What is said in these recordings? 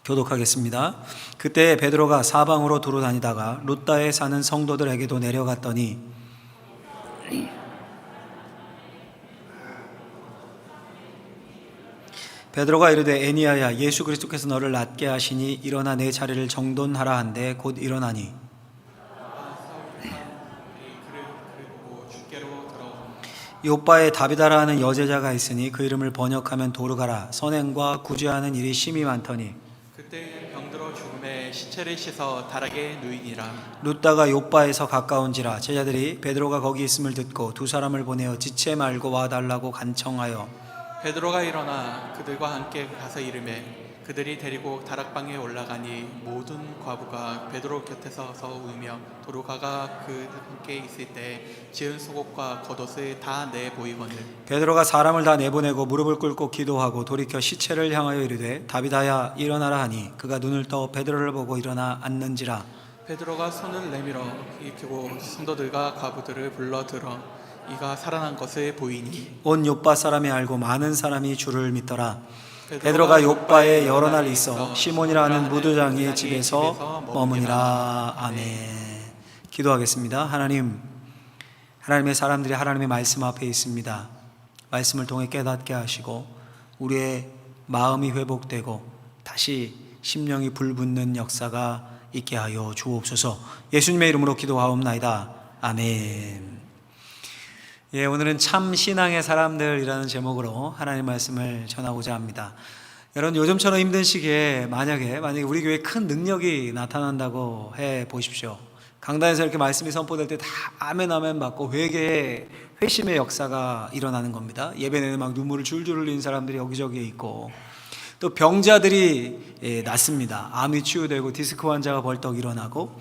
교독하겠습니다. 그때 베드로가 사방으로 두루 다니다가 룻다에 사는 성도들에게도 내려갔더니 베드로가 이르되 에니야야 예수 그리스도께서 너를 낫게 하시니 일어나 내 자리를 정돈하라 한데 곧 일어나니 요빠에 다비다라 하는 여제자가 있으니 그 이름을 번역하면 도르가라. 선행과 구제하는 일이 심히 많더니 그때 병들어 죽음에 시체를 씻어 다락에 누이니라. 룻다가 요빠에서 가까운지라 제자들이 베드로가 거기 있음을 듣고 두 사람을 보내어 지체 말고 와달라고 간청하여 베드로가 일어나 그들과 함께 가서 이르매 그들이 데리고 다락방에 올라가니 모든 과부가 베드로 곁에 서서 울며 도르가가 그 함께 있을 때 지은 속옷과 겉옷을 다 내 보이거늘 베드로가 사람을 다 내보내고 무릎을 꿇고 기도하고 돌이켜 시체를 향하여 이르되 다비다야 일어나라 하니 그가 눈을 떠 베드로를 보고 일어나 앉는지라. 베드로가 손을 내밀어 일으키고 성도들과 과부들을 불러 들어 이가 살아난 것을 보이니 온 요빠 사람이 알고 많은 사람이 주를 믿더라. 베드로가 요빠에 여러 날 있어 시몬이라 하는 무도장이의 집에서 머무니라. 아멘. 기도하겠습니다. 하나님의 사람들이 하나님의 말씀 앞에 있습니다. 말씀을 통해 깨닫게 하시고 우리의 마음이 회복되고 다시 심령이 불붙는 역사가 있게 하여 주옵소서. 예수님의 이름으로 기도하옵나이다. 아멘. 예, 오늘은 참 신앙의 사람들이라는 제목으로 하나님의 말씀을 전하고자 합니다. 여러분, 요즘처럼 힘든 시기에 만약에 우리 교회에 큰 능력이 나타난다고 해 보십시오. 강단에서 이렇게 말씀이 선포될 때 다 아멘 아멘 받고 회개의 회심의 역사가 일어나는 겁니다. 예배 내내 막 눈물을 줄줄 흘리는 사람들이 여기저기에 있고 또 병자들이 낫습니다. 암이 치유되고 디스크 환자가 벌떡 일어나고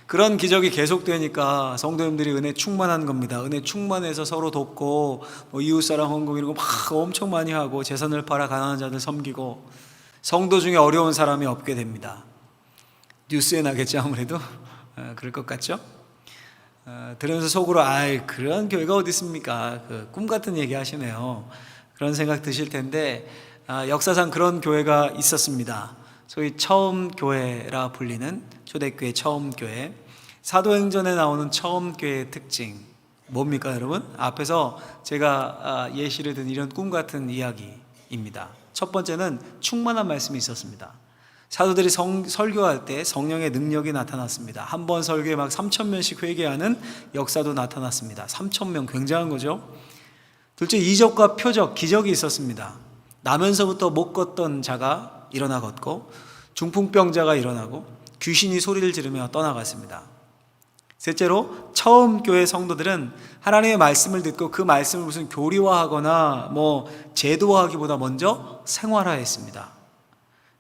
그런 기적이 계속되니까 성도님들이 은혜 충만한 겁니다. 은혜 충만해서 서로 돕고 이웃사랑 헌금 이런 거 막 엄청 많이 하고 재산을 팔아 가난한 자들 섬기고 성도 중에 어려운 사람이 없게 됩니다. 뉴스에 나겠죠 아무래도. 그럴 것 같죠? 들으면서 속으로 그런 교회가 어디 있습니까? 꿈 같은 얘기 하시네요. 그런 생각 드실 텐데 역사상 그런 교회가 있었습니다. 소위 처음 교회라 불리는 초대교회 처음 교회. 사도행전에 나오는 처음 교회의 특징 뭡니까 여러분? 앞에서 제가 예시를 든 이런 꿈 같은 이야기입니다. 첫 번째는 충만한 말씀이 있었습니다. 사도들이 설교할 때 성령의 능력이 나타났습니다. 한 번 설교에 막 3,000명씩 회개하는 역사도 나타났습니다. 3,000명 굉장한 거죠. 둘째, 이적과 표적, 기적이 있었습니다. 나면서부터 못 걷던 자가 일어나 걷고 중풍병자가 일어나고 귀신이 소리를 지르며 떠나갔습니다. 셋째로 처음 교회 성도들은 하나님의 말씀을 듣고 그 말씀을 무슨 교리화하거나 제도화하기보다 먼저 생활화했습니다.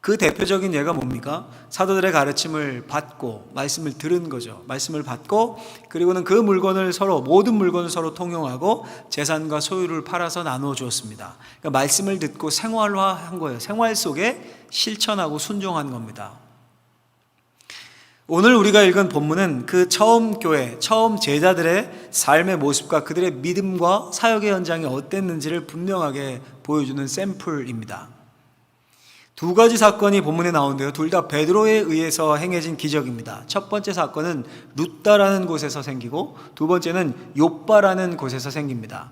그 대표적인 예가 뭡니까? 사도들의 가르침을 받고 말씀을 들은 거죠. 말씀을 받고 그리고는 그 모든 물건을 서로 통용하고 재산과 소유를 팔아서 나누어 주었습니다. 그러니까 말씀을 듣고 생활화한 거예요. 생활 속에 실천하고 순종한 겁니다. 오늘 우리가 읽은 본문은 그 처음 교회, 처음 제자들의 삶의 모습과 그들의 믿음과 사역의 현장이 어땠는지를 분명하게 보여주는 샘플입니다. 두 가지 사건이 본문에 나오는데요. 둘 다 베드로에 의해서 행해진 기적입니다. 첫 번째 사건은 룻다라는 곳에서 생기고 두 번째는 요빠라는 곳에서 생깁니다.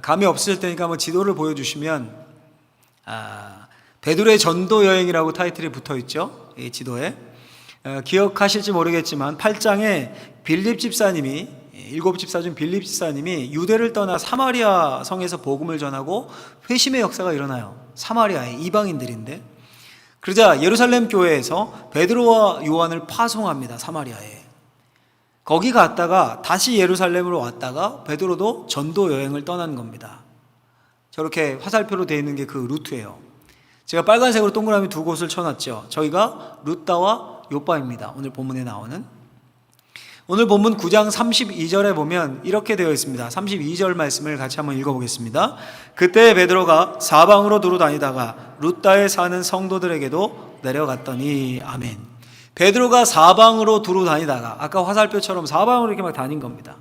감이 없을 테니까 한번 지도를 보여주시면 베드로의 전도 여행이라고 타이틀이 붙어 있죠. 이 지도에 기억하실지 모르겠지만 8장에 빌립 집사님이 7집사 중 빌립 집사님이 유대를 떠나 사마리아 성에서 복음을 전하고 회심의 역사가 일어나요. 사마리아의 이방인들인데 그러자 예루살렘 교회에서 베드로와 요한을 파송합니다. 사마리아에. 거기 갔다가 다시 예루살렘으로 왔다가 베드로도 전도 여행을 떠난 겁니다. 저렇게 화살표로 되어 있는 게 그 루트예요. 제가 빨간색으로 동그라미 두 곳을 쳐놨죠. 저희가 룻다와 요빠입니다. 오늘 본문에 나오는. 오늘 본문 9장 32절에 보면 이렇게 되어 있습니다. 32절 말씀을 같이 한번 읽어보겠습니다. 그때 베드로가 사방으로 두루 다니다가 룻다에 사는 성도들에게도 내려갔더니 아멘. 베드로가 사방으로 두루 다니다가 아까 화살표처럼 사방으로 이렇게 막 다닌 겁니다.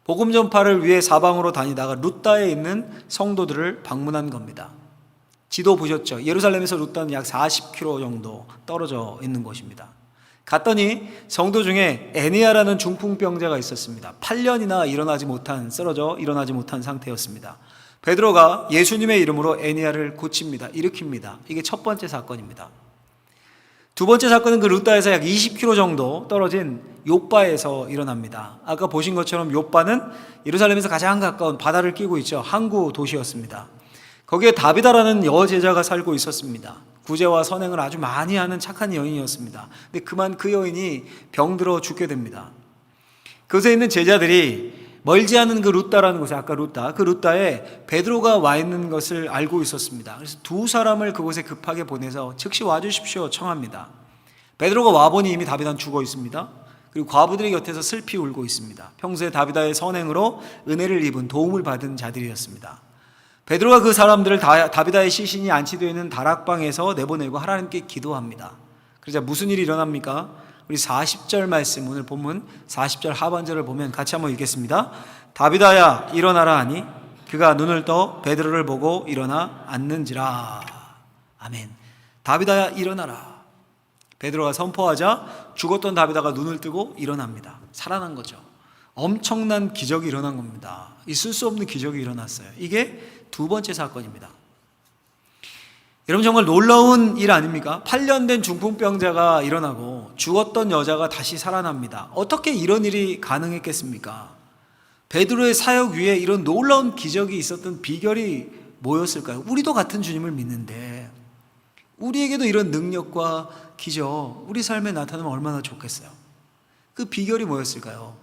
복음 전파를 위해 사방으로 다니다가 룻다에 있는 성도들을 방문한 겁니다. 지도 보셨죠? 예루살렘에서 루따는 약 40km 정도 떨어져 있는 곳입니다. 갔더니 성도 중에 애니아라는 중풍병자가 있었습니다. 8년이나 쓰러져 일어나지 못한 상태였습니다. 베드로가 예수님의 이름으로 애니아를 고칩니다. 일으킵니다. 이게 첫 번째 사건입니다. 두 번째 사건은 그 루따에서 약 20km 정도 떨어진 욥바에서 일어납니다. 아까 보신 것처럼 욥바는 예루살렘에서 가장 가까운 바다를 끼고 있죠. 항구 도시였습니다. 거기에 다비다라는 여제자가 살고 있었습니다. 구제와 선행을 아주 많이 하는 착한 여인이었습니다. 근데 그만 그 여인이 병들어 죽게 됩니다. 그곳에 있는 제자들이 멀지 않은 그 루따라는 곳에, 아까 루따, 그 루따에 베드로가 와 있는 것을 알고 있었습니다. 그래서 두 사람을 그곳에 급하게 보내서 즉시 와주십시오 청합니다. 베드로가 와보니 이미 다비다는 죽어 있습니다. 그리고 과부들의 곁에서 슬피 울고 있습니다. 평소에 다비다의 선행으로 은혜를 입은 도움을 받은 자들이었습니다. 베드로가 그 사람들을 다비다의 시신이 안치되어 있는 다락방에서 내보내고 하나님께 기도합니다. 그러자 무슨 일이 일어납니까? 우리 40절 말씀, 오늘 본문 40절 하반절을 보면 같이 한번 읽겠습니다. 다비다야 일어나라 하니 그가 눈을 떠 베드로를 보고 일어나 앉는지라. 아멘. 다비다야 일어나라. 베드로가 선포하자 죽었던 다비다가 눈을 뜨고 일어납니다. 살아난 거죠. 엄청난 기적이 일어난 겁니다. 있을 수 없는 기적이 일어났어요. 이게 두 번째 사건입니다. 여러분 정말 놀라운 일 아닙니까? 8년 된 중풍병자가 일어나고 죽었던 여자가 다시 살아납니다. 어떻게 이런 일이 가능했겠습니까? 베드로의 사역 위에 이런 놀라운 기적이 있었던 비결이 뭐였을까요? 우리도 같은 주님을 믿는데 우리에게도 이런 능력과 기적 우리 삶에 나타나면 얼마나 좋겠어요? 그 비결이 뭐였을까요?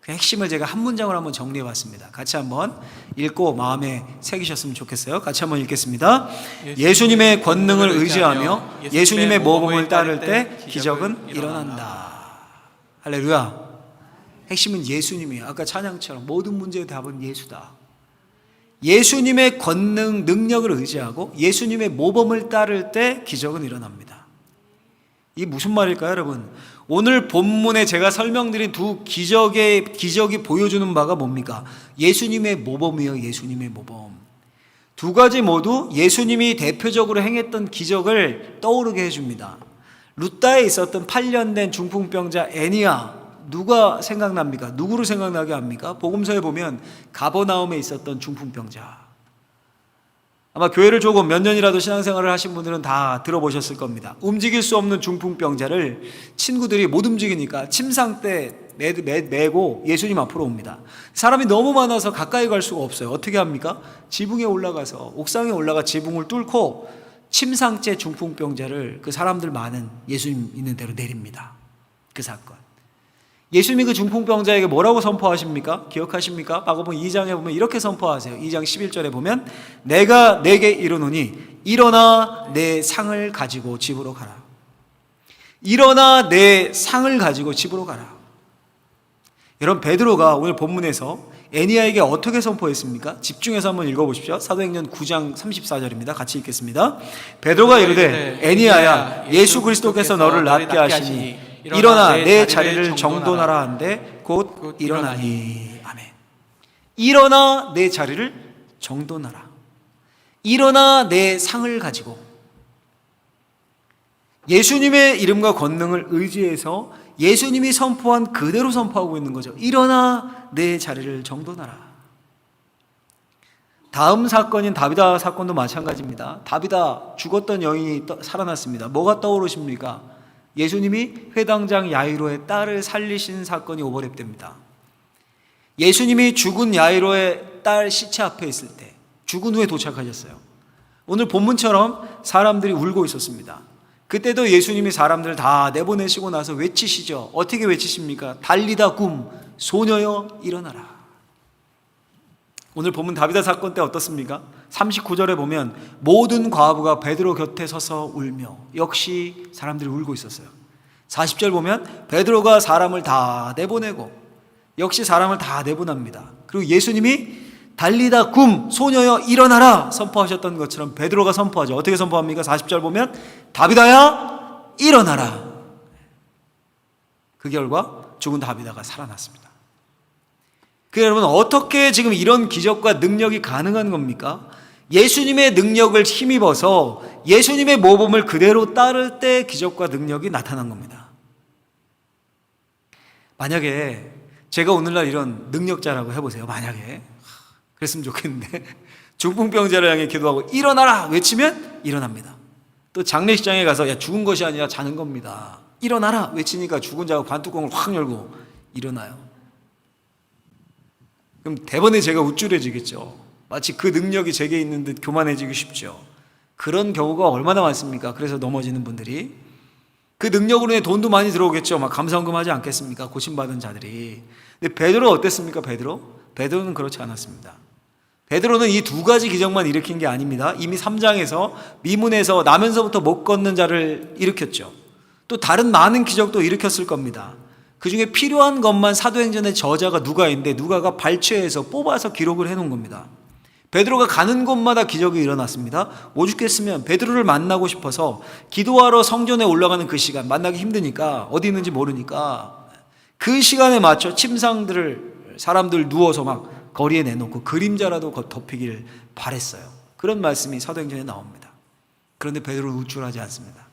그 핵심을 제가 한 문장으로 한번 정리해 봤습니다. 같이 한번 읽고 마음에 새기셨으면 좋겠어요. 같이 한번 읽겠습니다. 예수님의 권능을 의지하며 예수님의 모범을 따를 때 기적은 일어난다. 할렐루야. 핵심은 예수님이에요. 아까 찬양처럼 모든 문제의 답은 예수다. 예수님의 권능, 능력을 의지하고 예수님의 모범을 따를 때 기적은 일어납니다. 이게 무슨 말일까요, 여러분? 오늘 본문에 제가 설명드린 두 기적이 보여주는 바가 뭡니까? 예수님의 모범이요, 예수님의 모범. 두 가지 모두 예수님이 대표적으로 행했던 기적을 떠오르게 해줍니다. 루따에 있었던 8년 된 중풍병자 애니아, 누가 생각납니까? 누구를 생각나게 합니까? 복음서에 보면 가버나움에 있었던 중풍병자. 아마 교회를 조금 몇 년이라도 신앙생활을 하신 분들은 다 들어보셨을 겁니다. 움직일 수 없는 중풍병자를 친구들이 못 움직이니까 침상대 메고 예수님 앞으로 옵니다. 사람이 너무 많아서 가까이 갈 수가 없어요. 어떻게 합니까? 지붕에 올라가서 옥상에 올라가 지붕을 뚫고 침상째 중풍병자를 그 사람들 많은 예수님 있는 대로 내립니다. 그 사건. 예수님이 그 중풍병자에게 뭐라고 선포하십니까? 기억하십니까? 마가복음 2장에 보면 이렇게 선포하세요. 2장 11절에 보면 내가 내게 이르노니 일어나 내 상을 가지고 집으로 가라. 일어나 내 상을 가지고 집으로 가라. 여러분 베드로가 오늘 본문에서 애니아에게 어떻게 선포했습니까? 집중해서 한번 읽어보십시오. 사도행전 9장 34절입니다. 같이 읽겠습니다. 베드로가 이르되 애니아야 예수 그리스도께서 너를 낫게 하시니 일어나 내 자리를 정돈하라 한데 곧 일어나니. 아멘. 일어나 내 자리를 정돈하라. 일어나 내 상을 가지고 예수님의 이름과 권능을 의지해서 예수님이 선포한 그대로 선포하고 있는 거죠. 일어나 내 자리를 정돈하라. 다음 사건인 다비다 사건도 마찬가지입니다. 다비다 죽었던 여인이 살아났습니다. 뭐가 떠오르십니까? 예수님이 회당장 야이로의 딸을 살리신 사건이 오버랩됩니다. 예수님이 죽은 야이로의 딸 시체 앞에 있을 때 죽은 후에 도착하셨어요. 오늘 본문처럼 사람들이 울고 있었습니다. 그때도 예수님이 사람들을 다 내보내시고 나서 외치시죠. 어떻게 외치십니까? 달리다 굼 소녀여 일어나라. 오늘 본문 다비다 사건 때 어떻습니까? 39절에 보면 모든 과부가 베드로 곁에 서서 울며 역시 사람들이 울고 있었어요. 40절 보면 베드로가 사람을 다 내보내고 역시 사람을 다 내보냅니다. 그리고 예수님이 달리다 굼 소녀여 일어나라 선포하셨던 것처럼 베드로가 선포하죠. 어떻게 선포합니까? 40절 보면 다비다야 일어나라. 그 결과 죽은 다비다가 살아났습니다. 여러분 어떻게 지금 이런 기적과 능력이 가능한 겁니까? 예수님의 능력을 힘입어서 예수님의 모범을 그대로 따를 때 기적과 능력이 나타난 겁니다. 만약에 제가 오늘날 이런 능력자라고 해보세요. 만약에 그랬으면 좋겠는데 중풍병자를 향해 기도하고 일어나라 외치면 일어납니다. 또 장례식장에 가서 야 죽은 것이 아니라 자는 겁니다. 일어나라 외치니까 죽은 자가 관뚜껑을 확 열고 일어나요. 그럼 대번에 제가 우쭐해지겠죠. 마치 그 능력이 제게 있는 듯 교만해지기 쉽죠. 그런 경우가 얼마나 많습니까? 그래서 넘어지는 분들이 그 능력으로 인해 돈도 많이 들어오겠죠. 막 감사헌금 하지 않겠습니까? 고침받은 자들이. 근데 베드로 어땠습니까? 베드로는 그렇지 않았습니다. 베드로는 이 두 가지 기적만 일으킨 게 아닙니다. 이미 3장에서 미문에서 나면서부터 못 걷는 자를 일으켰죠. 또 다른 많은 기적도 일으켰을 겁니다. 그 중에 필요한 것만 사도행전의 저자가 누가인데 누가가 발췌해서 뽑아서 기록을 해놓은 겁니다. 베드로가 가는 곳마다 기적이 일어났습니다. 오죽했으면 베드로를 만나고 싶어서 기도하러 성전에 올라가는 그 시간, 만나기 힘드니까 어디 있는지 모르니까 그 시간에 맞춰 침상들을 사람들 누워서 막 거리에 내놓고 그림자라도 덮이길 바랬어요. 그런 말씀이 사도행전에 나옵니다. 그런데 베드로는 우쭐하지 않습니다.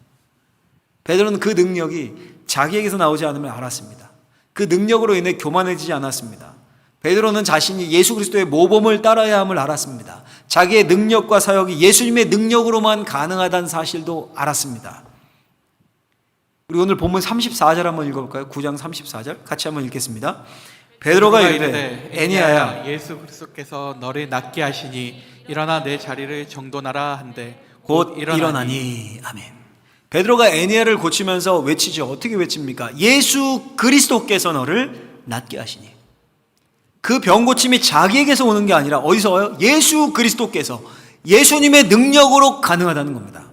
베드로는 그 능력이 자기에게서 나오지 않으면 알았습니다. 그 능력으로 인해 교만해지지 않았습니다. 베드로는 자신이 예수 그리스도의 모범을 따라야 함을 알았습니다. 자기의 능력과 사역이 예수님의 능력으로만 가능하다는 사실도 알았습니다. 우리 오늘 본문 34절 한번 읽어볼까요? 9장 34절 같이 한번 읽겠습니다. 베드로가 이르되 애니야야 예수 그리스도께서 너를 낫게 하시니 일어나 내 자리를 정돈하라 한데 곧 일어나니. 아멘. 베드로가 애니야를 고치면서 외치죠. 어떻게 외칩니까? 예수 그리스도께서 너를 낫게 하시니. 그 병 고침이 자기에게서 오는 게 아니라 어디서 와요? 예수 그리스도께서 예수님의 능력으로 가능하다는 겁니다.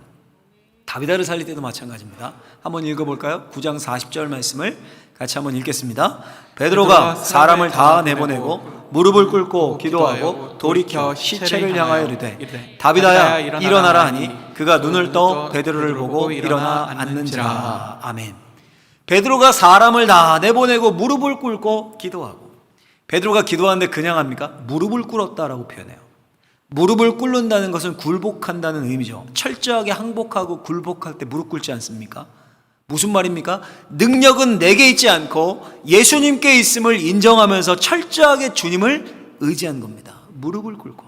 다비다를 살릴 때도 마찬가지입니다. 한번 읽어볼까요? 9장 40절 말씀을 같이 한번 읽겠습니다. 베드로가 사람을 다 내보내고 무릎을 꿇고 기도하고 돌이켜 시체를 향하여 이르되 다비다야 일어나라 하니 그가 눈을 떠 베드로를 보고 일어나 앉는지라. 아멘. 베드로가 사람을 다 내보내고 무릎을 꿇고 기도하고, 베드로가 기도하는데 그냥 합니까? 무릎을 꿇었다라고 표현해요. 무릎을 꿇는다는 것은 굴복한다는 의미죠. 철저하게 항복하고 굴복할 때 무릎 꿇지 않습니까? 무슨 말입니까? 능력은 내게 있지 않고 예수님께 있음을 인정하면서 철저하게 주님을 의지한 겁니다. 무릎을 꿇고.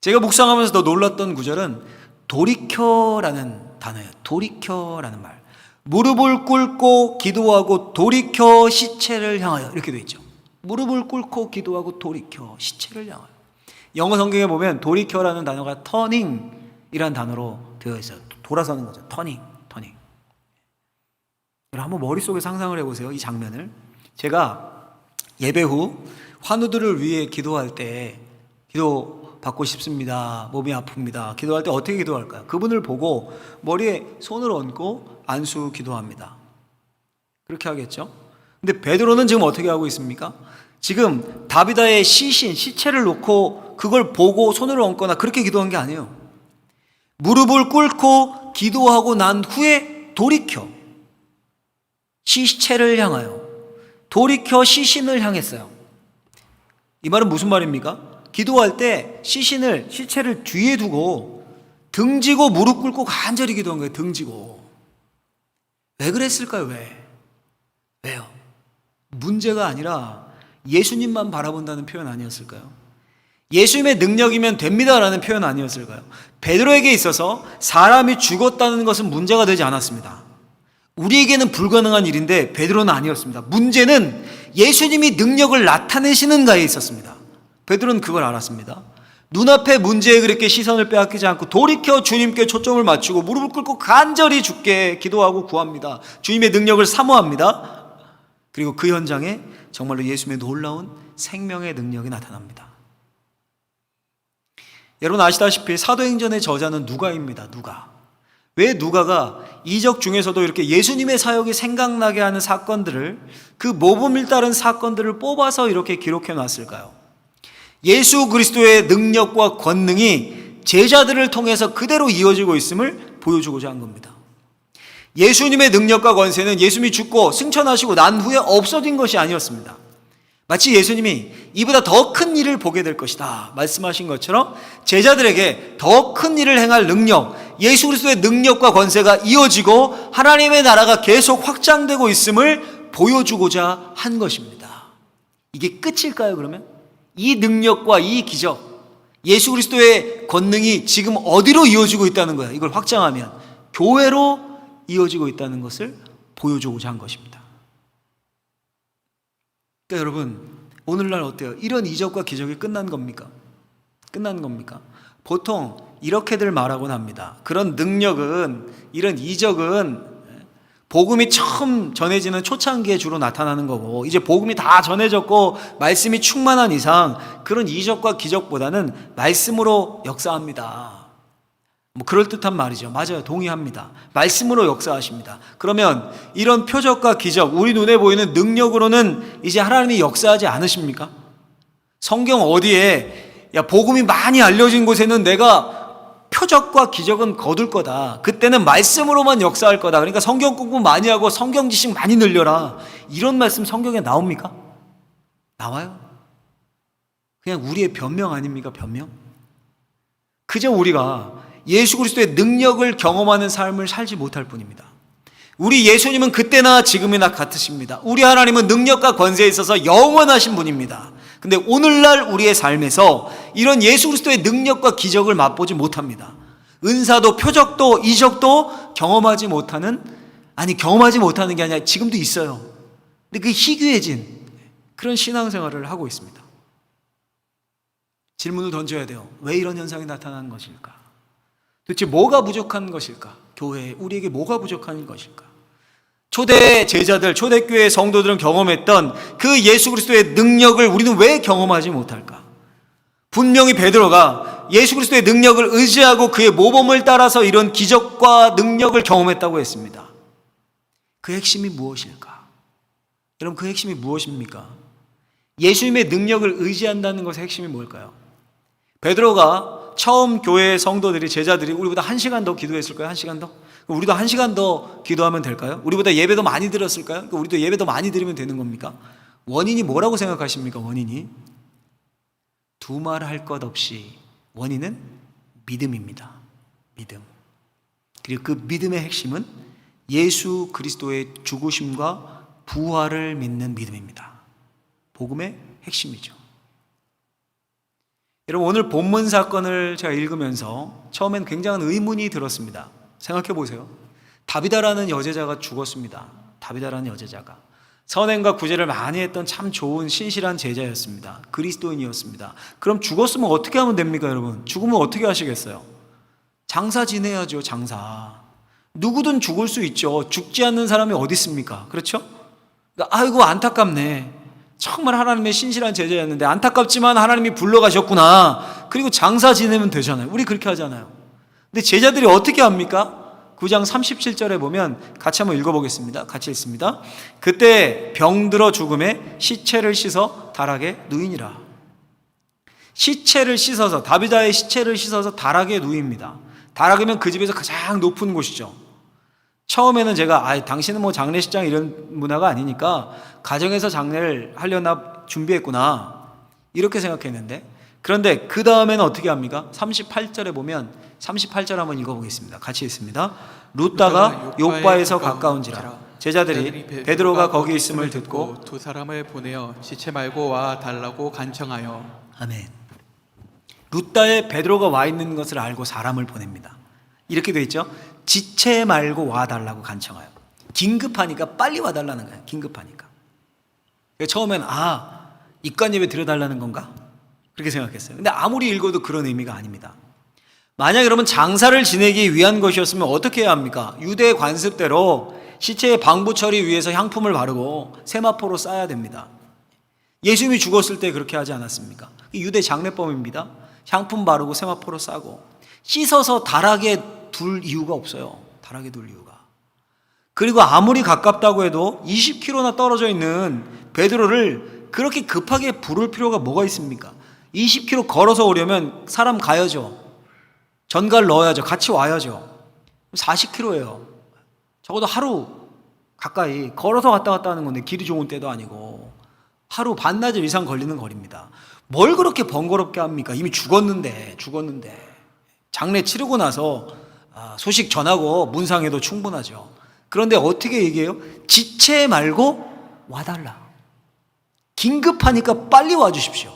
제가 묵상하면서 더 놀랐던 구절은 돌이켜라는 단어예요. 돌이켜라는 말. 무릎을 꿇고 기도하고 돌이켜 시체를 향하여 이렇게 되어 있죠. 무릎을 꿇고 기도하고 돌이켜 시체를 향하여. 영어 성경에 보면 돌이켜라는 단어가 turning이라는 단어로 되어 있어요. 돌아서는 거죠. turning. 한번 머릿속에 상상을 해보세요. 이 장면을. 제가 예배 후 환우들을 위해 기도할 때 기도 받고 싶습니다. 몸이 아픕니다. 기도할 때 어떻게 기도할까요? 그분을 보고 머리에 손을 얹고 안수 기도합니다. 그렇게 하겠죠? 근데 베드로는 지금 어떻게 하고 있습니까? 지금 다비다의 시체를 놓고 그걸 보고 손을 얹거나 그렇게 기도한 게 아니에요. 무릎을 꿇고 기도하고 난 후에 돌이켜 시체를 향하여, 돌이켜 시신을 향했어요. 이 말은 무슨 말입니까? 기도할 때 시체를 뒤에 두고 등지고 무릎 꿇고 간절히 기도한 거예요. 등지고. 왜 그랬을까요? 왜요? 문제가 아니라 예수님만 바라본다는 표현 아니었을까요? 예수님의 능력이면 됩니다라는 표현 아니었을까요? 베드로에게 있어서 사람이 죽었다는 것은 문제가 되지 않았습니다. 우리에게는 불가능한 일인데 베드로는 아니었습니다. 문제는 예수님이 능력을 나타내시는가에 있었습니다. 베드로는 그걸 알았습니다. 눈앞의 문제에 그렇게 시선을 빼앗기지 않고 돌이켜 주님께 초점을 맞추고 무릎을 꿇고 간절히 주께 기도하고 구합니다. 주님의 능력을 사모합니다. 그리고 그 현장에 정말로 예수님의 놀라운 생명의 능력이 나타납니다. 여러분 아시다시피 사도행전의 저자는 누가입니다. 왜 누가가 이적 중에서도 이렇게 예수님의 사역이 생각나게 하는 사건들을, 그 모범을 따른 사건들을 뽑아서 이렇게 기록해 놨을까요? 예수 그리스도의 능력과 권능이 제자들을 통해서 그대로 이어지고 있음을 보여주고자 한 겁니다. 예수님의 능력과 권세는 예수님이 죽고 승천하시고 난 후에 없어진 것이 아니었습니다. 마치 예수님이 이보다 더 큰 일을 보게 될 것이다 말씀하신 것처럼 제자들에게 더 큰 일을 행할 능력, 예수 그리스도의 능력과 권세가 이어지고 하나님의 나라가 계속 확장되고 있음을 보여주고자 한 것입니다. 이게 끝일까요, 그러면? 이 능력과 이 기적, 예수 그리스도의 권능이 지금 어디로 이어지고 있다는 거예요? 이걸 확장하면 교회로 이어지고 있다는 것을 보여주고자 한 것입니다. 그러니까 여러분, 오늘날 어때요? 이런 이적과 기적이 끝난 겁니까? 끝난 겁니까? 보통 이렇게들 말하곤 합니다. 그런 능력은, 이런 이적은 복음이 처음 전해지는 초창기에 주로 나타나는 거고, 이제 복음이 다 전해졌고 말씀이 충만한 이상 그런 이적과 기적보다는 말씀으로 역사합니다. 뭐 그럴듯한 말이죠. 맞아요. 동의합니다. 말씀으로 역사하십니다. 그러면 이런 표적과 기적, 우리 눈에 보이는 능력으로는 이제 하나님이 역사하지 않으십니까? 성경 어디에 복음이 많이 알려진 곳에는 내가 표적과 기적은 거둘 거다. 그때는 말씀으로만 역사할 거다. 그러니까 성경 공부 많이 하고 성경 지식 많이 늘려라. 이런 말씀 성경에 나옵니까? 나와요? 그냥 우리의 변명 아닙니까? 변명? 그저 우리가 예수 그리스도의 능력을 경험하는 삶을 살지 못할 뿐입니다. 우리 예수님은 그때나 지금이나 같으십니다. 우리 하나님은 능력과 권세에 있어서 영원하신 분입니다. 근데 오늘날 우리의 삶에서 이런 예수 그리스도의 능력과 기적을 맛보지 못합니다. 은사도 표적도 이적도 경험하지 못하는 게 아니라 지금도 있어요. 근데 그 희귀해진 그런 신앙생활을 하고 있습니다. 질문을 던져야 돼요. 왜 이런 현상이 나타나는 것일까? 도대체 뭐가 부족한 것일까? 교회에 우리에게 뭐가 부족한 것일까? 초대 제자들, 초대교회 성도들은 경험했던 그 예수 그리스도의 능력을 우리는 왜 경험하지 못할까? 분명히 베드로가 예수 그리스도의 능력을 의지하고 그의 모범을 따라서 이런 기적과 능력을 경험했다고 했습니다. 그 핵심이 무엇일까? 여러분, 그 핵심이 무엇입니까? 예수님의 능력을 의지한다는 것의 핵심이 뭘까요? 베드로가 처음 교회 성도들이, 제자들이 우리보다 1시간 더 기도했을 거예요. 1시간 더? 우리도 1시간 더 기도하면 될까요? 우리보다 예배 더 많이 드렸을까요? 우리도 예배 더 많이 드리면 되는 겁니까? 원인이 뭐라고 생각하십니까? 원인이 두말할 것 없이 원인은 믿음입니다. 믿음. 그리고 그 믿음의 핵심은 예수 그리스도의 죽으심과 부활을 믿는 믿음입니다. 복음의 핵심이죠. 여러분, 오늘 본문 사건을 제가 읽으면서 처음엔 굉장한 의문이 들었습니다. 생각해 보세요. 다비다라는 여제자가 죽었습니다. 다비다라는 여제자가 선행과 구제를 많이 했던 참 좋은 신실한 제자였습니다. 그리스도인이었습니다. 그럼 죽었으면 어떻게 하면 됩니까, 여러분? 죽으면 어떻게 하시겠어요? 장사 지내야죠, 장사. 누구든 죽을 수 있죠. 죽지 않는 사람이 어디 있습니까? 그렇죠? 아이고, 안타깝네. 정말 하나님의 신실한 제자였는데 안타깝지만 하나님이 불러가셨구나. 그리고 장사 지내면 되잖아요. 우리 그렇게 하잖아요. 근데 제자들이 어떻게 합니까? 9장 37절에 보면 같이 한번 읽어보겠습니다. 같이 읽습니다. 그때 병들어 죽음에 시체를 씻어 다락에 누이니라. 시체를 씻어서, 다비다의 시체를 씻어서 다락에 누입니다. 다락이면 그 집에서 가장 높은 곳이죠. 처음에는 제가 당신은 뭐 장례식장 이런 문화가 아니니까 가정에서 장례를 하려나 준비했구나 이렇게 생각했는데, 그런데 그 다음에는 어떻게 합니까? 38절에 보면 38절 한번 읽어보겠습니다. 같이 읽습니다. 룻다가 욥바에서 가까운지라 제자들이 베드로가 거기 있음을 듣고 두 사람을 보내어 시체 말고 와 달라고 간청하여. 아멘. 룻다에 베드로가 와 있는 것을 알고 사람을 보냅니다. 이렇게 돼 있죠. 지체 말고 와달라고 간청하여. 긴급하니까 빨리 와달라는 거예요. 긴급하니까. 처음엔 입간예배 드려달라는 건가? 그렇게 생각했어요. 근데 아무리 읽어도 그런 의미가 아닙니다. 만약 여러분 장사를 지내기 위한 것이었으면 어떻게 해야 합니까? 유대 관습대로 시체의 방부 처리 위해서 향품을 바르고 세마포로 싸야 됩니다. 예수님이 죽었을 때 그렇게 하지 않았습니까? 유대 장례법입니다. 향품 바르고 세마포로 싸고 씻어서 다락에 둘 이유가 없어요. 다락에 둘 이유가. 그리고 아무리 가깝다고 해도 20km나 떨어져 있는 베드로를 그렇게 급하게 부를 필요가 뭐가 있습니까? 20km 걸어서 오려면 사람 가야죠. 전갈 넣어야죠. 같이 와야죠. 40km예요. 적어도 하루 가까이 걸어서 왔다 갔다 하는 건데, 길이 좋은 때도 아니고 하루 반나절 이상 걸리는 거리입니다. 뭘 그렇게 번거롭게 합니까? 이미 죽었는데. 장례 치르고 나서 소식 전하고 문상해도 충분하죠. 그런데 어떻게 얘기해요? 지체 말고 와달라. 긴급하니까 빨리 와주십시오.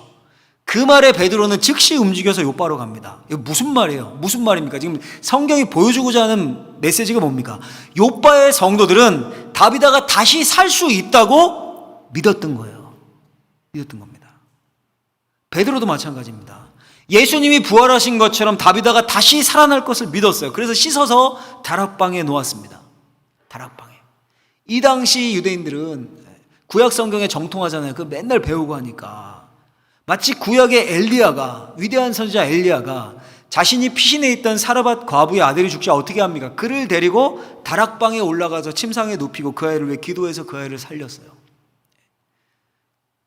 그 말에 베드로는 즉시 움직여서 요바로 갑니다. 이거 무슨 말이에요? 무슨 말입니까? 지금 성경이 보여주고자 하는 메시지가 뭡니까? 요바의 성도들은 다비다가 다시 살 수 있다고 믿었던 거예요. 믿었던 겁니다. 베드로도 마찬가지입니다. 예수님이 부활하신 것처럼 다비다가 다시 살아날 것을 믿었어요. 그래서 씻어서 다락방에 놓았습니다. 다락방에. 이 당시 유대인들은 구약 성경에 정통하잖아요. 그 맨날 배우고 하니까. 마치 구약의 엘리야가, 위대한 선지자 엘리야가 자신이 피신해 있던 사르밧 과부의 아들이 죽자 어떻게 합니까? 그를 데리고 다락방에 올라가서 침상에 눕히고 그 아이를 위해 기도해서 그 아이를 살렸어요.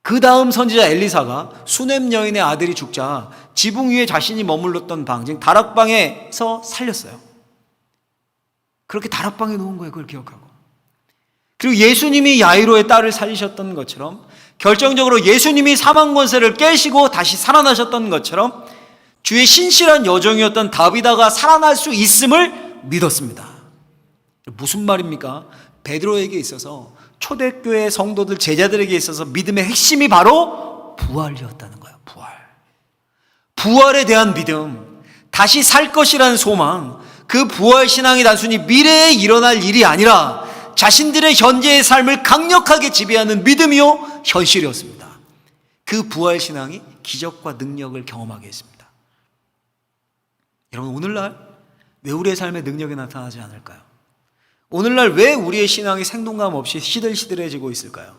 그 다음 선지자 엘리사가 수넴 여인의 아들이 죽자 지붕 위에 자신이 머물렀던 방, 즉 다락방에서 살렸어요. 그렇게 다락방에 놓은 거예요. 그걸 기억하고. 그리고 예수님이 야이로의 딸을 살리셨던 것처럼, 결정적으로 예수님이 사망 권세를 깨시고 다시 살아나셨던 것처럼 주의 신실한 여종이었던 다비다가 살아날 수 있음을 믿었습니다. 무슨 말입니까? 베드로에게 있어서, 초대교회 성도들 제자들에게 있어서 믿음의 핵심이 바로 부활이었다는 거예요. 부활에 대한 믿음, 다시 살 것이라는 소망. 그 부활 신앙이 단순히 미래에 일어날 일이 아니라 자신들의 현재의 삶을 강력하게 지배하는 믿음이요 현실이었습니다. 그 부활 신앙이 기적과 능력을 경험하게 했습니다. 여러분, 오늘날 왜 우리의 삶에 능력이 나타나지 않을까요? 오늘날 왜 우리의 신앙이 생동감 없이 시들시들해지고 있을까요?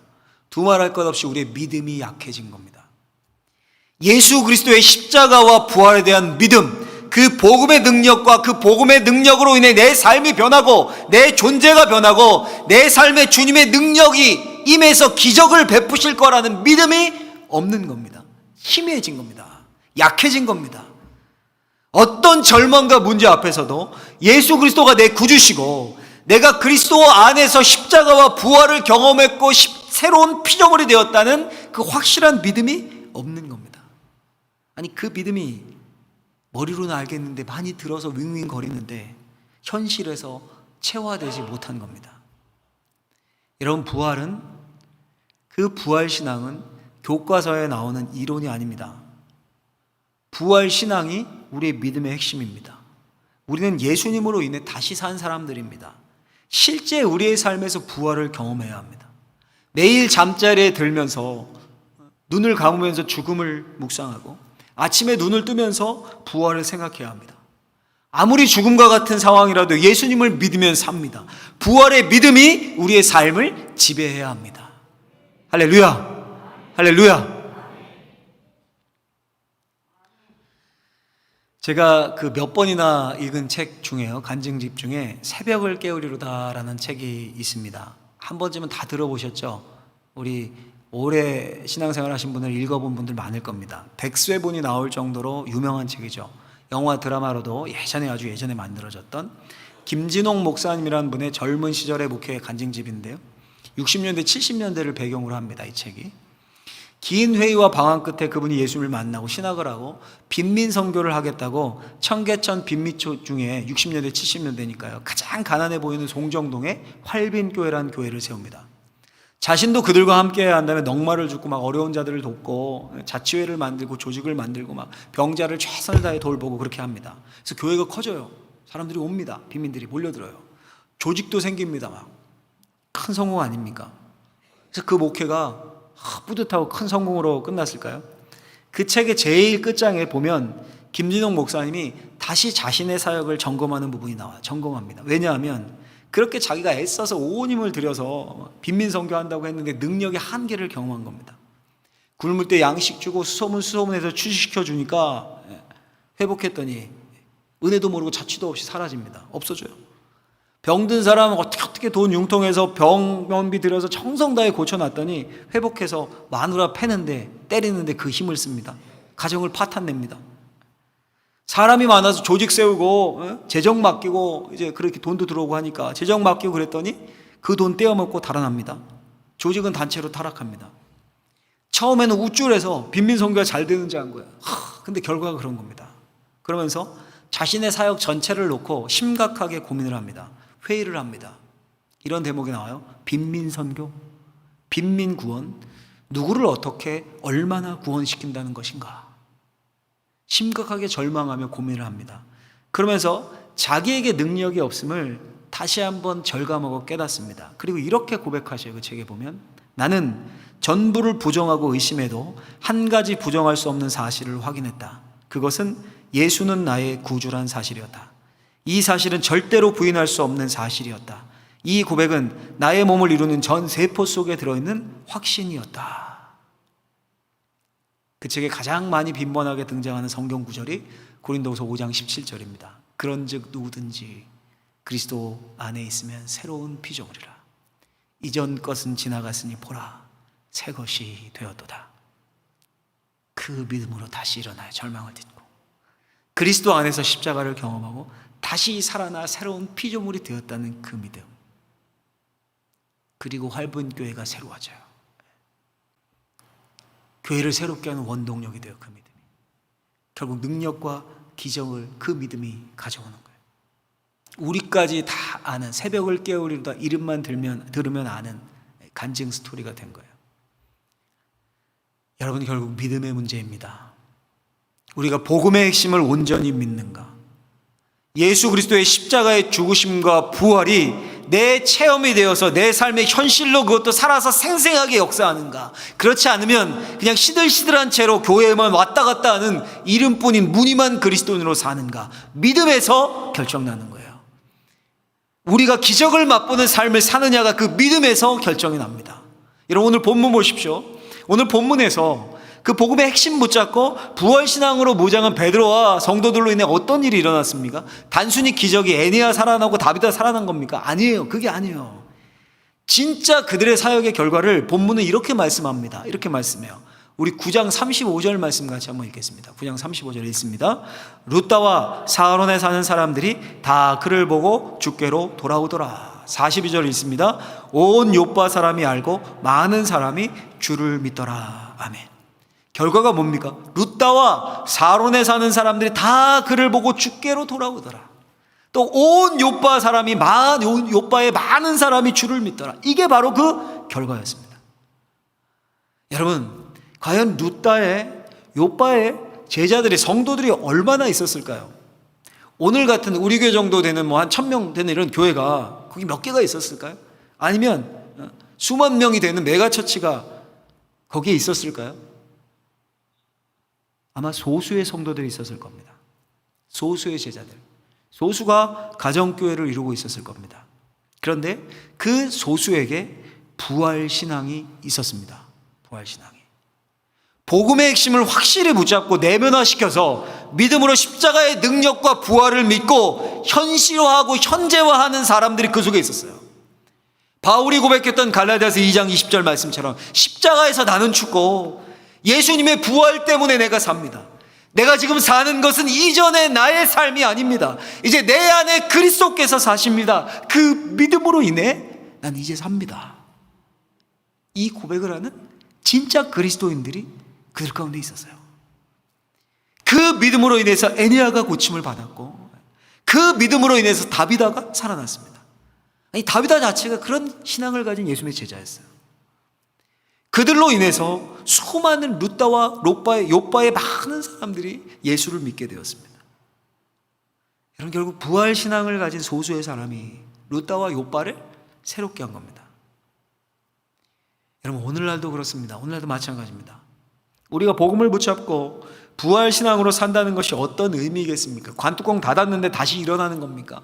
두말할 것 없이 우리의 믿음이 약해진 겁니다. 예수 그리스도의 십자가와 부활에 대한 믿음, 그 복음의 능력과 그 복음의 능력으로 인해 내 삶이 변하고 내 존재가 변하고 내 삶에 주님의 능력이 임해서 기적을 베푸실 거라는 믿음이 없는 겁니다. 희미해진 겁니다. 약해진 겁니다. 어떤 절망과 문제 앞에서도 예수 그리스도가 내 구주시고 내가 그리스도 안에서 십자가와 부활을 경험했고 새로운 피조물이 되었다는 그 확실한 믿음이 없는 겁니다. 아니, 그 믿음이 머리로는 알겠는데 많이 들어서 윙윙거리는데 현실에서 체화되지 못한 겁니다. 여러분, 그 부활 신앙은 교과서에 나오는 이론이 아닙니다. 부활 신앙이 우리의 믿음의 핵심입니다. 우리는 예수님으로 인해 다시 산 사람들입니다. 실제 우리의 삶에서 부활을 경험해야 합니다. 매일 잠자리에 들면서 눈을 감으면서 죽음을 묵상하고 아침에 눈을 뜨면서 부활을 생각해야 합니다. 아무리 죽음과 같은 상황이라도 예수님을 믿으면 삽니다. 부활의 믿음이 우리의 삶을 지배해야 합니다. 할렐루야! 할렐루야! 제가 그 몇 번이나 읽은 책 중에요, 간증집 중에 새벽을 깨우리로다라는 책이 있습니다. 한 번쯤은 다 들어보셨죠? 우리 오래 신앙생활 하신 분들, 읽어본 분들 많을 겁니다. 백쇄본이 나올 정도로 유명한 책이죠. 영화 드라마로도 아주 예전에 만들어졌던 김진홍 목사님이라는 분의 젊은 시절의 목회 간증집인데요, 60년대 70년대를 배경으로 합니다. 이 책이 긴 회의와 방황 끝에 그분이 예수님을 만나고 신학을 하고 빈민 선교를 하겠다고 청계천 빈민초 중에 60년대 70년대니까요 가장 가난해 보이는 송정동에 활빈교회라는 교회를 세웁니다. 자신도 그들과 함께 해야 한다면 넉마를 죽고 막 어려운 자들을 돕고 자치회를 만들고 조직을 만들고 막 병자를 최선을 다해 돌보고 그렇게 합니다. 그래서 교회가 커져요. 사람들이 옵니다. 빈민들이 몰려들어요. 조직도 생깁니다. 막 큰 성공 아닙니까? 그래서 그 목회가 뿌듯하고 큰 성공으로 끝났을까요? 그 책의 제일 끝장에 보면 김진홍 목사님이 다시 자신의 사역을 점검하는 부분이 나와요. 점검합니다. 왜냐하면 그렇게 자기가 애써서 온 힘을 들여서 빈민 선교한다고 했는데 능력의 한계를 경험한 겁니다. 굶을 때 양식 주고 수소문해서 취직시켜 주니까 회복했더니 은혜도 모르고 자취도 없이 사라집니다. 없어져요. 병든 사람 어떻게 돈 융통해서 병원비 들여서 정성 다해 고쳐놨더니 회복해서 마누라 패는데 때리는데 그 힘을 씁니다. 가정을 파탄냅니다. 사람이 많아서 조직 세우고 재정 맡기고 이제 그렇게 돈도 들어오고 하니까 재정 맡기고 그랬더니 그 돈 떼어먹고 달아납니다. 조직은 단체로 타락합니다. 처음에는 우쭐해서 빈민 선교가 잘 되는지 한 거야. 근데 결과가 그런 겁니다. 그러면서 자신의 사역 전체를 놓고 심각하게 고민을 합니다. 회의를 합니다. 이런 대목이 나와요. 빈민 선교, 빈민 구원, 누구를 어떻게 얼마나 구원시킨다는 것인가. 심각하게 절망하며 고민을 합니다. 그러면서 자기에게 능력이 없음을 다시 한번 절감하고 깨닫습니다. 그리고 이렇게 고백하셔요. 그 책에 보면, 나는 전부를 부정하고 의심해도 한 가지 부정할 수 없는 사실을 확인했다. 그것은 예수는 나의 구주란 사실이었다. 이 사실은 절대로 부인할 수 없는 사실이었다. 이 고백은 나의 몸을 이루는 전 세포 속에 들어있는 확신이었다. 그 책에 가장 많이 빈번하게 등장하는 성경 구절이 고린도후서 5장 17절입니다. 그런즉 누구든지 그리스도 안에 있으면 새로운 피조물이라. 이전 것은 지나갔으니 보라, 새 것이 되었도다. 그 믿음으로 다시 일어나요. 절망을 딛고 그리스도 안에서 십자가를 경험하고 다시 살아나 새로운 피조물이 되었다는 그 믿음. 그리고 활본 교회가 새로워져요. 교회를 새롭게 하는 원동력이 돼요. 그 믿음이. 결국 능력과 기적을 그 믿음이 가져오는 거예요. 우리까지 다 아는, 새벽을 깨우리로다 이름만 들으면 아는 간증 스토리가 된 거예요. 여러분, 결국 믿음의 문제입니다. 우리가 복음의 핵심을 온전히 믿는가? 예수 그리스도의 십자가의 죽으심과 부활이 내 체험이 되어서 내 삶의 현실로 그것도 살아서 생생하게 역사하는가? 그렇지 않으면 그냥 시들시들한 채로 교회에만 왔다 갔다 하는 이름뿐인 무늬만 그리스도인으로 사는가? 믿음에서 결정나는 거예요. 우리가 기적을 맛보는 삶을 사느냐가 그 믿음에서 결정이 납니다. 여러분, 오늘 본문 보십시오. 오늘 본문에서 그 복음의 핵심 붙잡고 부활신앙으로 무장한 베드로와 성도들로 인해 어떤 일이 일어났습니까? 단순히 기적이 에니야 살아나고 다비다 살아난 겁니까? 아니에요. 그게 아니에요. 진짜 그들의 사역의 결과를 본문은 이렇게 말씀합니다. 이렇게 말씀해요. 우리 9장 35절 말씀 같이 한번 읽겠습니다. 9장 35절 읽습니다. 룻다와 사하론에 사는 사람들이 다 그를 보고 주께로 돌아오더라. 42절 읽습니다. 온 요빠 사람이 알고 많은 사람이 주를 믿더라. 아멘. 결과가 뭡니까? 룻다와 사론에 사는 사람들이 다 그를 보고 주께로 돌아오더라. 또 온 요빠 사람이 요빠의 많은 사람이 주를 믿더라. 이게 바로 그 결과였습니다. 여러분, 과연 룻다의 요빠의 제자들이, 성도들이 얼마나 있었을까요? 오늘 같은 우리 교회 정도 되는 한 1000명 되는 이런 교회가 거기 몇 개가 있었을까요? 아니면 수만 명이 되는 메가처치가 거기에 있었을까요? 아마 소수의 성도들이 있었을 겁니다. 소수의 제자들, 소수가 가정교회를 이루고 있었을 겁니다. 그런데 그 소수에게 부활신앙이 있었습니다. 부활신앙이. 복음의 핵심을 확실히 붙잡고 내면화시켜서 믿음으로 십자가의 능력과 부활을 믿고 현실화하고 현재화하는 사람들이 그 속에 있었어요. 바울이 고백했던 갈라디아서 2장 20절 말씀처럼 십자가에서 나는 죽고 예수님의 부활 때문에 내가 삽니다. 내가 지금 사는 것은 이전의 나의 삶이 아닙니다. 이제 내 안에 그리스도께서 사십니다. 그 믿음으로 인해 난 이제 삽니다. 이 고백을 하는 진짜 그리스도인들이 그들 가운데 있었어요. 그 믿음으로 인해서 에니야가 고침을 받았고, 그 믿음으로 인해서 다비다가 살아났습니다. 아니, 다비다 자체가 그런 신앙을 가진 예수님의 제자였어요. 그들로 인해서 수많은 룻다와 요빠의 많은 사람들이 예수를 믿게 되었습니다. 여러분, 결국 부활신앙을 가진 소수의 사람이 룻다와 요빠를 새롭게 한 겁니다. 여러분, 오늘날도 그렇습니다. 오늘날도 마찬가지입니다. 우리가 복음을 붙잡고 부활신앙으로 산다는 것이 어떤 의미겠습니까? 관뚜껑 닫았는데 다시 일어나는 겁니까?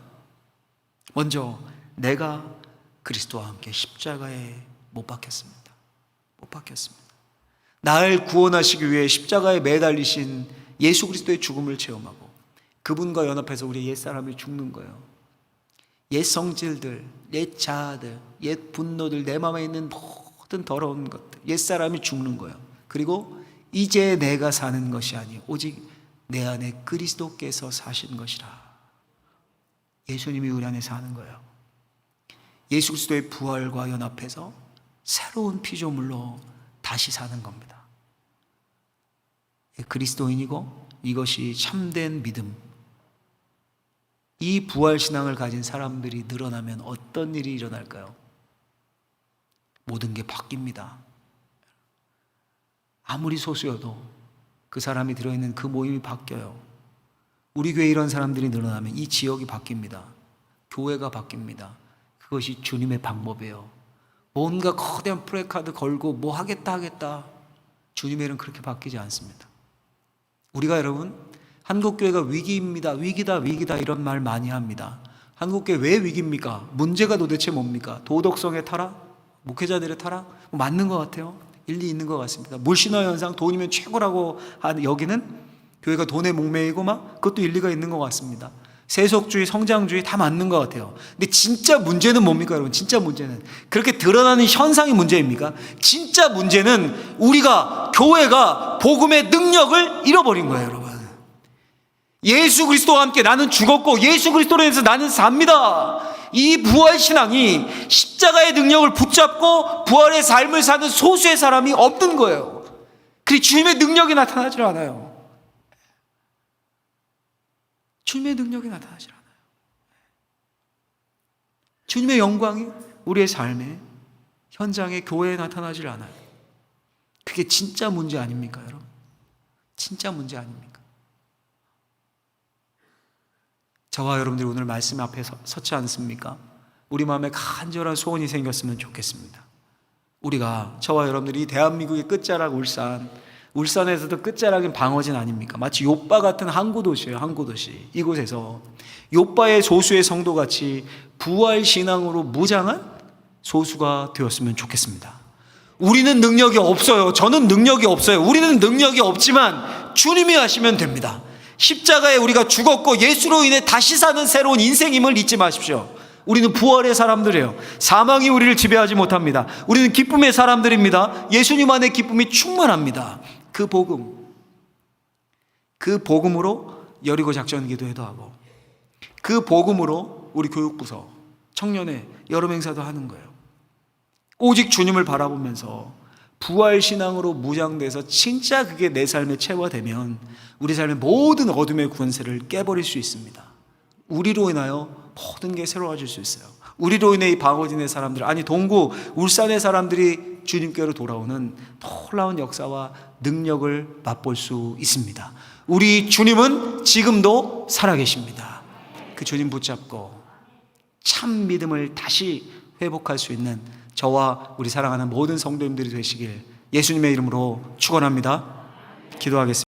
먼저 내가 그리스도와 함께 십자가에 못 박혔습니다. 못 박혔습니다. 나를 구원하시기 위해 십자가에 매달리신 예수 그리스도의 죽음을 체험하고 그분과 연합해서 우리의 옛사람이 죽는 거예요. 옛 성질들, 옛 자아들, 옛 분노들, 내 마음에 있는 모든 더러운 것들, 옛사람이 죽는 거예요. 그리고 이제 내가 사는 것이 아니요 오직 내 안에 그리스도께서 사신 것이라. 예수님이 우리 안에 사는 거예요. 예수 그리스도의 부활과 연합해서 새로운 피조물로 다시 사는 겁니다. 그리스도인이고 이것이 참된 믿음. 이 부활신앙을 가진 사람들이 늘어나면 어떤 일이 일어날까요? 모든 게 바뀝니다. 아무리 소수여도 그 사람이 들어있는 그 모임이 바뀌어요. 우리 교회에 이런 사람들이 늘어나면 이 지역이 바뀝니다. 교회가 바뀝니다. 그것이 주님의 방법이에요. 뭔가 거대한 프레카드 걸고 뭐 하겠다. 주님의 일은 그렇게 바뀌지 않습니다. 우리가 여러분 한국교회가 위기입니다. 위기다 이런 말 많이 합니다. 한국교회 왜 위기입니까? 문제가 도대체 뭡니까? 도덕성의 타락? 목회자들의 타락? 맞는 것 같아요. 일리 있는 것 같습니다. 물신화 현상, 돈이면 최고라고 하는 여기는 교회가 돈에 목매이고 막 그것도 일리가 있는 것 같습니다. 세속주의, 성장주의 다 맞는 것 같아요. 근데 진짜 문제는 뭡니까, 여러분? 진짜 문제는 그렇게 드러나는 현상이 문제입니까? 진짜 문제는 우리가 교회가 복음의 능력을 잃어버린 거예요, 여러분. 예수 그리스도와 함께 나는 죽었고 예수 그리스도로 인해서 나는 삽니다. 이 부활신앙이 십자가의 능력을 붙잡고 부활의 삶을 사는 소수의 사람이 없는 거예요. 그리고 주님의 능력이 나타나질 않아요. 주님의 능력이 나타나질 않아요. 주님의 영광이 우리의 삶에, 현장에, 교회에 나타나질 않아요. 그게 진짜 문제 아닙니까, 여러분? 진짜 문제 아닙니까? 저와 여러분들이 오늘 말씀 앞에 섰지 않습니까? 우리 마음에 간절한 소원이 생겼으면 좋겠습니다. 우리가, 저와 여러분들이 대한민국의 끝자락 울산에서도 끝자락인 방어진 아닙니까? 마치 요빠 같은 항구도시예요. 항구도시. 이곳에서 요빠의 소수의 성도같이 부활신앙으로 무장한 소수가 되었으면 좋겠습니다. 우리는 능력이 없어요. 저는 능력이 없어요. 우리는 능력이 없지만 주님이 하시면 됩니다. 십자가에 우리가 죽었고 예수로 인해 다시 사는 새로운 인생임을 잊지 마십시오. 우리는 부활의 사람들이에요. 사망이 우리를 지배하지 못합니다. 우리는 기쁨의 사람들입니다. 예수님 안에 기쁨이 충만합니다. 그 복음으로 여리고 작전 기도회도 하고, 그 복음으로 우리 교육부서 청년회 여름 행사도 하는 거예요. 오직 주님을 바라보면서 부활신앙으로 무장돼서 진짜 그게 내 삶에 체화되면 우리 삶의 모든 어둠의 권세를 깨버릴 수 있습니다. 우리로 인하여 모든 게 새로워질 수 있어요. 우리로 인해 이 방어진의 사람들, 아니 동구, 울산의 사람들이 주님께로 돌아오는 놀라운 역사와 능력을 맛볼 수 있습니다. 우리 주님은 지금도 살아계십니다. 그 주님 붙잡고 참 믿음을 다시 회복할 수 있는 저와 우리 사랑하는 모든 성도님들이 되시길 예수님의 이름으로 축원합니다. 기도하겠습니다.